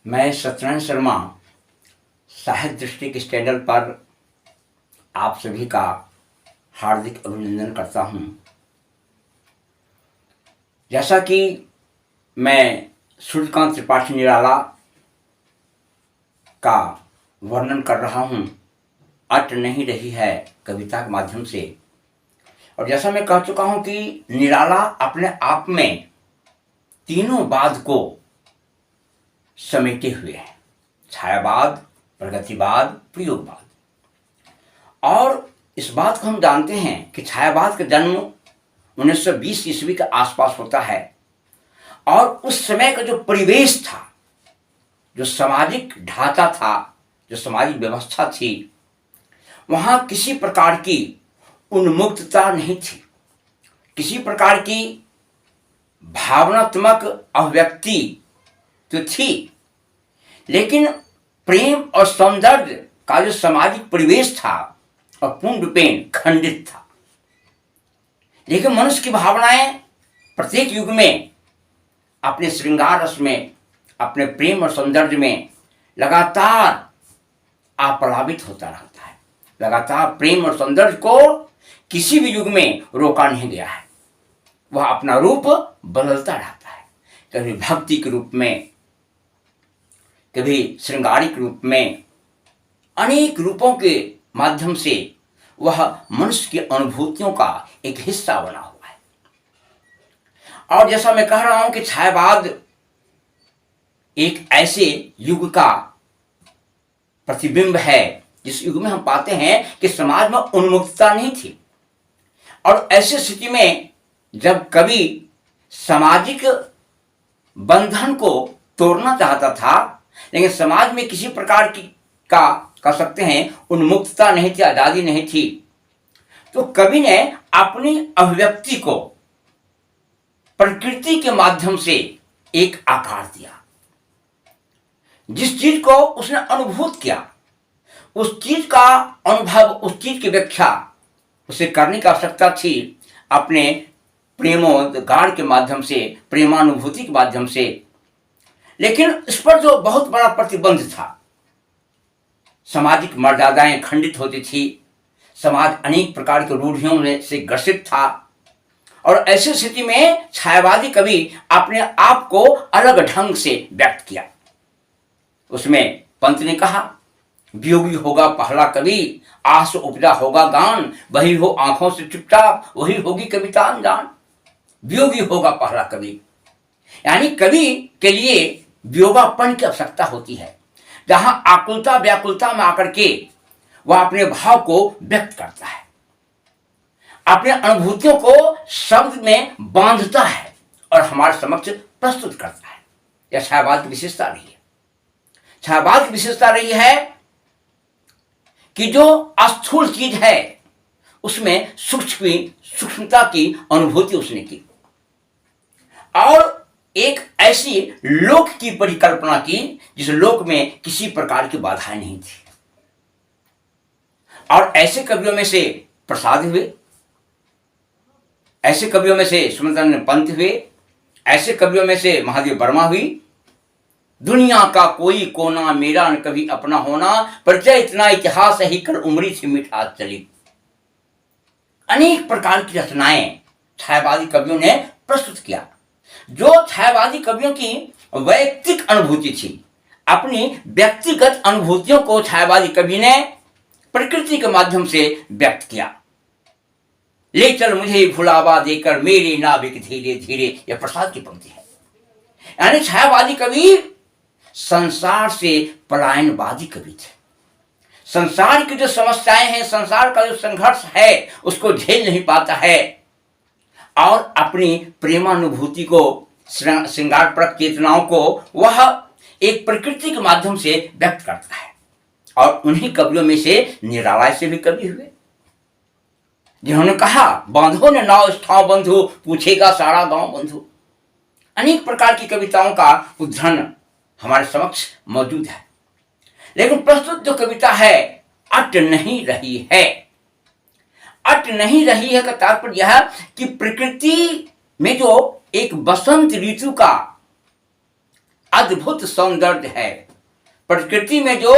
मैं सत्यनारायण शर्मा साहित्य दृष्टि के चैनल पर आप सभी का हार्दिक अभिनंदन करता हूँ। जैसा कि मैं सूर्यकांत त्रिपाठी निराला का वर्णन कर रहा हूँ, अट नहीं रही है कविता के माध्यम से। और जैसा मैं कह चुका हूँ कि निराला अपने आप में तीनों बाद को समेटे हुए हैं: छायावाद, प्रगतिवाद, प्रयोगवाद। और इस बात को हम जानते हैं कि छायावाद का जन्म 1920 ईस्वी के आसपास होता है। और उस समय का जो परिवेश था, जो सामाजिक ढांचा था, जो सामाजिक व्यवस्था थी, वहां किसी प्रकार की उन्मुक्तता नहीं थी, किसी प्रकार की भावनात्मक अभिव्यक्ति तो थी, लेकिन प्रेम और सौंदर्य का जो सामाजिक परिवेश था वह पूर्ण रूपेण खंडित था। लेकिन मनुष्य की भावनाएं प्रत्येक युग में अपने श्रृंगार रस में, अपने प्रेम और सौंदर्य में लगातार आप्लावित होता रहता है। लगातार प्रेम और सौंदर्य को किसी भी युग में रोका नहीं गया है। वह अपना रूप बदलता रहता है, कभी भक्ति के रूप में, कभी श्रृंगारिक रूप में, अनेक रूपों के माध्यम से वह मनुष्य की अनुभूतियों का एक हिस्सा बना हुआ है। और जैसा मैं कह रहा हूं कि छायावाद एक ऐसे युग का प्रतिबिंब है जिस युग में हम पाते हैं कि समाज में उन्मुक्तता नहीं थी। और ऐसी स्थिति में जब कवि सामाजिक बंधन को तोड़ना चाहता था, लेकिन समाज में किसी प्रकार की कह सकते हैं उन्मुक्तता नहीं थी, आजादी नहीं थी, तो कवि ने अपनी अभिव्यक्ति को प्रकृति के माध्यम से एक आकार दिया। जिस चीज को उसने अनुभूत किया, उस चीज का अनुभव, उस चीज की व्याख्या उसे करने की आवश्यकता थी अपने प्रेमोद्गार के माध्यम से, प्रेमानुभूति के माध्यम से। लेकिन इस पर जो बहुत बड़ा प्रतिबंध था, सामाजिक मर्यादाएं खंडित होती थी, समाज अनेक प्रकार की रूढ़ियों से ग्रसित था। और ऐसी स्थिति में छायावादी कवि अपने आप को अलग ढंग से व्यक्त किया। उसमें पंत ने कहा, वियोगी होगा पहला कवि, आस उपजा होगा गान, वही हो आंखों से चुपचाप, वही होगी कविता अनजान। वियोगी होगा पहला कवि, यानी कवि के लिए वियोगापन की आवश्यकता होती है, जहां आकुलता व्याकुलता में आकर के वह अपने भाव को व्यक्त करता है, अपने अनुभूतियों को शब्द में बांधता है और हमारे समक्ष प्रस्तुत करता है। यह छायावाद की विशेषता रही है। छायावाद की विशेषता रही है कि जो अस्थूल चीज है उसमें सूक्ष्मता की अनुभूति उसने की, और एक ऐसी लोक की परिकल्पना की जिस लोक में किसी प्रकार की बाधाएं नहीं थी। और ऐसे कवियों में से प्रसाद हुए, ऐसे कवियों में से सुमंत पंत हुए, ऐसे कवियों में से महादेव वर्मा हुई। दुनिया का कोई कोना मेरा न कभी अपना होना, परिचय इतना इतिहास ही कर उमरी से मिठास चली। अनेक प्रकार की रचनाएं छायावादी कवियों ने प्रस्तुत किया। जो छायावादी कवियों की वैयक्तिक अनुभूति थी, अपनी व्यक्तिगत अनुभूतियों को छायावादी कवि ने प्रकृति के माध्यम से व्यक्त किया। ले चल मुझे भुलावा देकर मेरे नाविक धीरे धीरे, यह प्रसाद की पंक्ति है। यानी छायावादी कवि संसार से पलायनवादी कवि थे। संसार की जो समस्याएं हैं, संसार का जो संघर्ष है, उसको झेल नहीं पाता है और अपनी प्रेमानुभूति को, श्रृंगारप्रक चेतनाओं को वह एक प्रकृति के माध्यम से व्यक्त करता है। और उन्हीं कवियों में से निराला से भी कवि हुए, जिन्होंने कहा, बांधो ने नाव स्थाव बंधु, पूछेगा सारा गांव बंधु। अनेक प्रकार की कविताओं का उदाहरण हमारे समक्ष मौजूद है। लेकिन प्रस्तुत जो कविता है, अट नहीं रही है। अट नहीं रही है का तात्पर्य यह कि प्रकृति में जो एक बसंत ऋतु का अद्भुत सौंदर्य है। प्रकृति में जो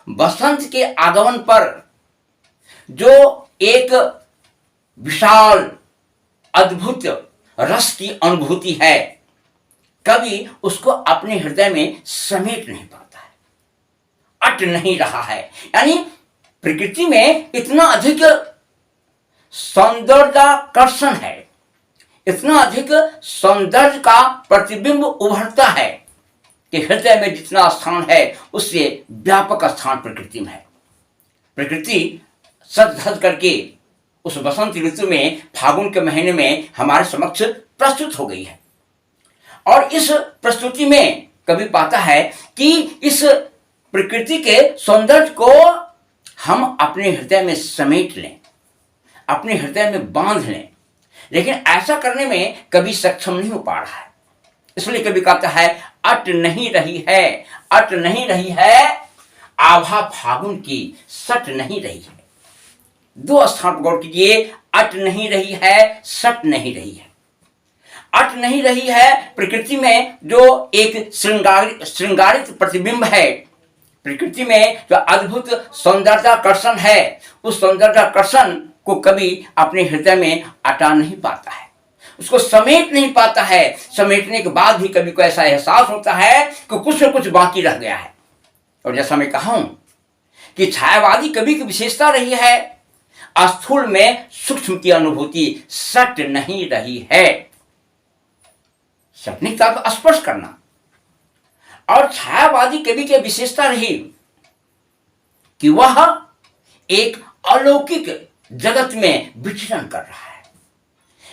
बसंत के आगमन पर जो एक विशाल अद्भुत रस की अनुभूति है, कभी उसको अपने हृदय में समेट नहीं पाता है, अट नहीं रहा है। यानी प्रकृति में इतना अधिक सौंदर्याकर्षण है, इतना अधिक सौंदर्य का प्रतिबिंब उभरता है कि हृदय में जितना स्थान है उससे व्यापक स्थान प्रकृति में है। प्रकृति सज धज करके उस बसंत ऋतु में, फागुन के महीने में हमारे समक्ष प्रस्तुत हो गई है। और इस प्रस्तुति में कवि पाता है कि इस प्रकृति के सौंदर्य को हम अपने हृदय में समेट लें, अपने हृदय में बांध लें, लेकिन ऐसा करने में कभी सक्षम नहीं हो पा रहा है। इसलिए कभी कहता है अट नहीं रही है, अट नहीं रही है आभा फागुन की, सट नहीं रही है। दो स्थान पर गौर कीजिए, अट नहीं रही है, सट नहीं रही है। अट नहीं रही है प्रकृति में जो एक श्रृंगारित प्रतिबिंब है, प्रकृति में जो अद्भुत सौंदर्याकर्षण है, उस सौंदर्याकर्षण को कभी अपने हृदय में अटा नहीं पाता है, उसको समेट नहीं पाता है। समेटने के बाद भी कभी को ऐसा एहसास होता है कि कुछ न कुछ बाकी रह गया है। और जैसा मैं कहा हूं कि छायावादी कवि की विशेषता रही है, स्थूल में सूक्ष्म की अनुभूति सट नहीं रही है, सपनिकता को स्पर्श करना। और छायावादी कवि की विशेषता रही कि वह एक अलौकिक जगत में विचरण कर रहा है,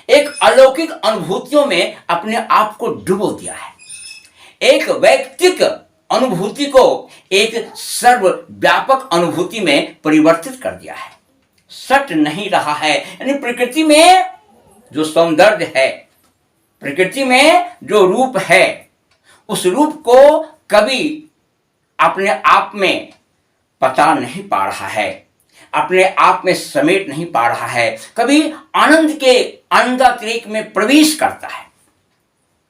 एक अलौकिक अनुभूतियों में अपने आप को डुबो दिया है, एक वैयक्तिक अनुभूति को एक सर्वव्यापक अनुभूति में परिवर्तित कर दिया है। सट नहीं रहा है, यानी प्रकृति में जो सौंदर्य है, प्रकृति में जो रूप है, उस रूप को कभी अपने आप में पता नहीं पा रहा है, अपने आप में समेट नहीं पा रहा है। कभी आनंद के आनंदातिरेक में प्रवेश करता है,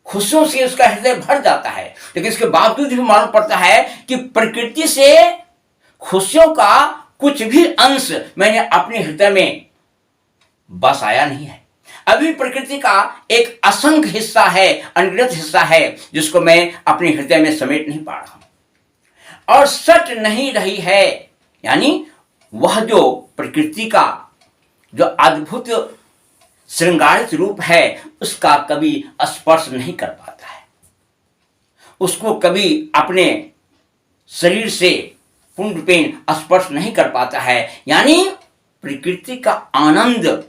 खुशियों से उसका हृदय भर जाता है, लेकिन इसके बावजूद भी मालूम पड़ता है कि प्रकृति से खुशियों का कुछ भी अंश मैंने अपने हृदय में बसाया नहीं है। अभी प्रकृति का एक असंख्य हिस्सा है, अनगिनत हिस्सा है, जिसको मैं अपने हृदय में समेट नहीं पा रहा हूं। और सट नहीं रही है, यानी वह जो प्रकृति का जो अद्भुत श्रृंगारित रूप है, उसका कभी स्पर्श नहीं कर पाता है, उसको कभी अपने शरीर से पूर्णपेन स्पर्श नहीं कर पाता है। यानी प्रकृति का आनंद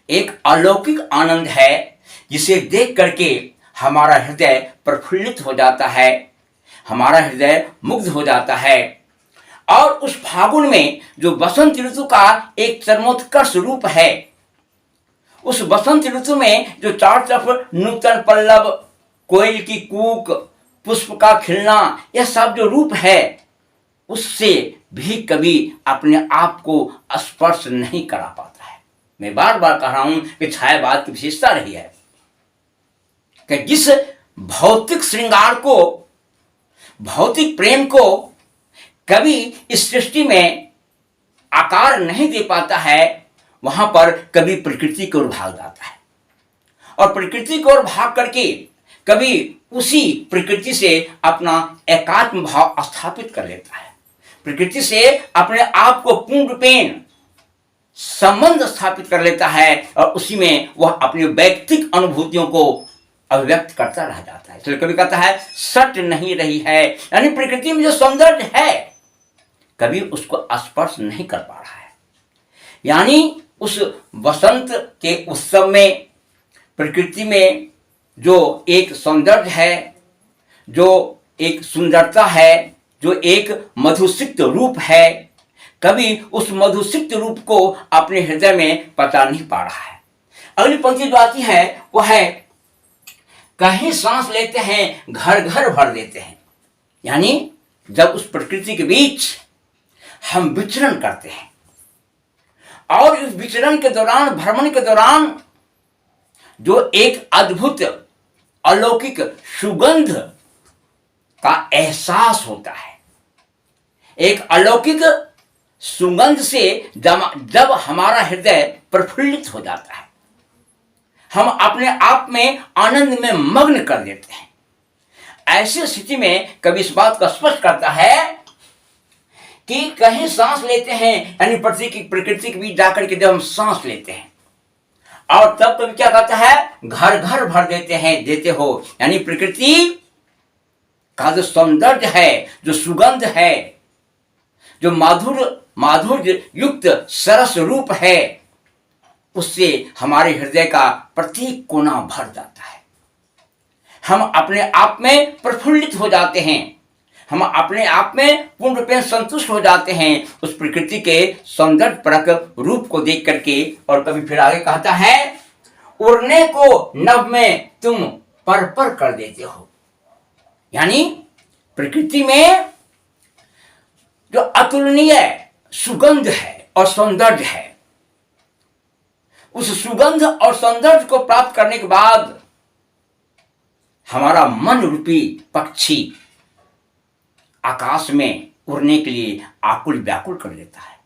एक अलौकिक आनंद है, जिसे देख करके हमारा हृदय प्रफुल्लित हो जाता है, हमारा हृदय मुग्ध हो जाता है। और उस फागुन में जो बसंत ऋतु का एक चरमोत्कर्ष रूप है, उस बसंत ऋतु में जो चार तरफ नूतन पल्लव, कोयल की कूक, पुष्प का खिलना, यह सब जो रूप है, उससे भी कभी अपने आप को स्पर्श नहीं करा पाता है। मैं बार बार कह रहा हूं कि छायावाद की विशेषता रही है कि जिस भौतिक श्रृंगार को, भौतिक प्रेम को कभी इस सृष्टि में आकार नहीं दे पाता है, वहां पर कभी प्रकृति की ओर भाग जाता है, और प्रकृति की ओर भाग करके कभी उसी प्रकृति से अपना एकात्म भाव स्थापित कर लेता है, प्रकृति से अपने आप को पूर्णपेन संबंध स्थापित कर लेता है, और उसी में वह अपनी वैयक्तिक अनुभूतियों को अभिव्यक्त करता रह जाता है। इसलिए कभी कहता है सट नहीं रही है, यानी प्रकृति में जो सौंदर्य है कभी उसको स्पर्श नहीं कर पा रहा है। यानी उस वसंत के उत्सव में प्रकृति में जो एक सौंदर्य है, जो एक सुंदरता है, जो एक मधुसिक्त रूप है, कभी उस मधुसिक्त रूप को अपने हृदय में पता नहीं पा रहा है। अगली पंक्ति जो आती है वो है कहीं सांस लेते हैं घर घर भर देते हैं। यानी जब उस प्रकृति के बीच हम विचरण करते हैं और इस विचरण के दौरान, भ्रमण के दौरान जो एक अद्भुत अलौकिक सुगंध का एहसास होता है। एक अलौकिक सुगंध से जब हमारा हृदय प्रफुल्लित हो जाता है, हम अपने आप में आनंद में मग्न कर देते हैं। ऐसी स्थिति में कवि इस बात का स्पष्ट करता है कि कहीं सांस लेते हैं, यानी प्रकृति के बीच जाकर के जब हम सांस लेते हैं, और तब कवि क्या कहता है, घर घर भर देते हो, यानी प्रकृति का जो सौंदर्य है, जो सुगंध है, जो माधुर्य युक्त सरस रूप है, उससे हमारे हृदय का प्रत्येक कोना भर जाता है। हम अपने आप में प्रफुल्लित हो जाते हैं, हम अपने आप में पूर्ण रूप में संतुष्ट हो जाते हैं उस प्रकृति के सौंदर्य परक रूप को देख करके। और कभी फिर आगे कहता है, उड़ने को नभ में तुम पर पर कर देते हो, यानी प्रकृति में जो अतुलनीय सुगंध है और सौंदर्य है, उस सुगंध और सौंदर्य को प्राप्त करने के बाद हमारा मन रूपी पक्षी आकाश में उड़ने के लिए आकुल व्याकुल कर देता है,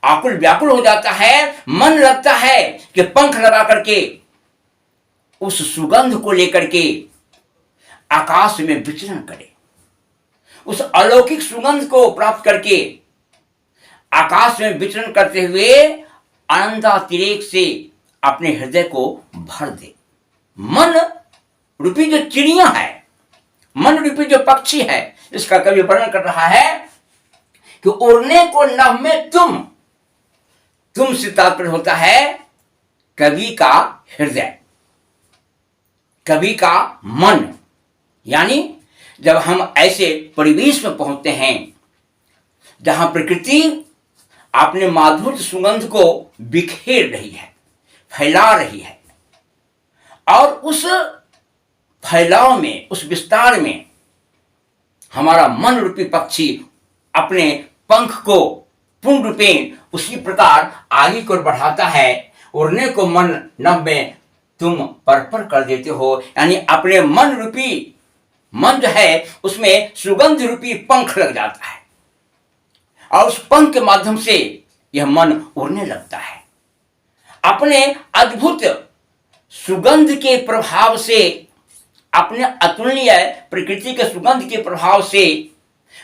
आकुल व्याकुल हो जाता है। मन लगता है कि पंख लगा करके उस सुगंध को लेकर के आकाश में विचरण करे, उस अलौकिक सुगंध को प्राप्त करके आकाश में विचरण करते हुए आनंदातिरेक से अपने हृदय को भर दे। मन रूपी जो चिड़िया है, मन रूपी जो पक्षी है, इसका कवि वर्णन कर रहा है कि उड़ने को नभ में तुम से तात्पर्य होता है कवि का हृदय, कवि का मन। यानी जब हम ऐसे परिवेश में पहुंचते हैं जहां प्रकृति अपने माधुर्य सुगंध को बिखेर रही है, फैला रही है, और उस फैलाव में, उस विस्तार में हमारा मन रूपी पक्षी अपने पंख को पूर्ण रूपेण उसी प्रकार आगे को बढ़ाता है। उड़ने को मन नभ में तुम पर कर देते हो, यानी अपने मन रूपी, मन जो है उसमें सुगंध रूपी पंख लग जाता है, और उस पंख के माध्यम से यह मन उड़ने लगता है। अपने अद्भुत सुगंध के प्रभाव से, अपने अतुलनीय प्रकृति के सुगंध के प्रभाव से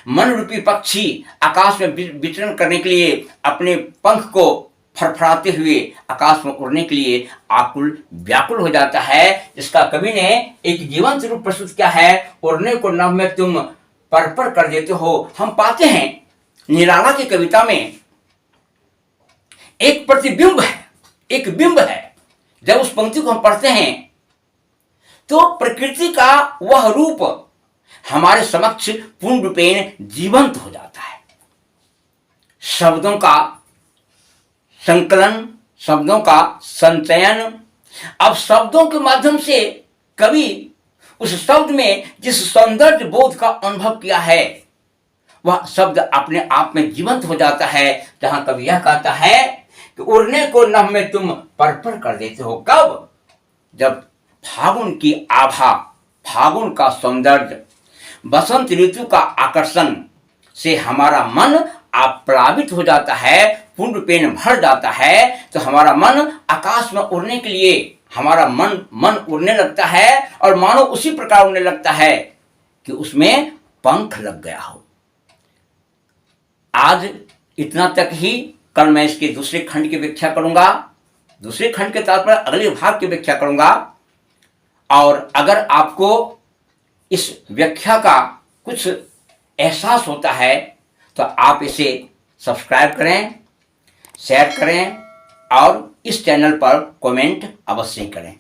मन रूपी पक्षी आकाश में विचरण करने के लिए अपने पंख को फड़फड़ाते हुए आकाश में उड़ने के लिए आकुल व्याकुल हो जाता है, जिसका कवि ने एक जीवंत रूप प्रस्तुत किया है, उड़ने को नभ में तुम पर कर देते हो। हम पाते हैं निराला की कविता में एक प्रतिबिंब है, एक बिंब है। जब उस पंक्ति को हम पढ़ते हैं तो प्रकृति का वह रूप हमारे समक्ष पूर्ण रूपेण जीवंत हो जाता है। शब्दों का संकलन, शब्दों का संचयन, अब शब्दों के माध्यम से कवि उस शब्द में जिस सौंदर्य बोध का अनुभव किया है वह शब्द अपने आप में जीवंत हो जाता है। जहां कवि यह कहता है कि उड़ने को नभ में तुम पर कर देते हो। कब? जब फागुन की आभा, फागुन का सौंदर्य, बसंत ऋतु का आकर्षण से हमारा मन आप्लावित हो जाता है, पूर्ण रूपेण भर जाता है, तो हमारा मन आकाश में उड़ने के लिए, हमारा मन उड़ने लगता है, और मानो उसी प्रकार उड़ने लगता है कि उसमें पंख लग गया हो। आज इतना तक ही। कल मैं इसके दूसरे खंड की व्याख्या करूंगा, दूसरे खंड के तात्पर्य अगले भाग की व्याख्या करूंगा। और अगर आपको इस व्याख्या का कुछ एहसास होता है तो आप इसे सब्सक्राइब करें, शेयर करें और इस चैनल पर कमेंट अवश्य करें।